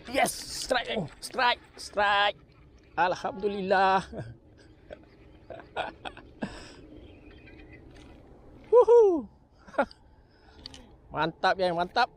Yes, strike, strike, strike. Alhamdulillah. Woohoo. Mantap, geng, mantap.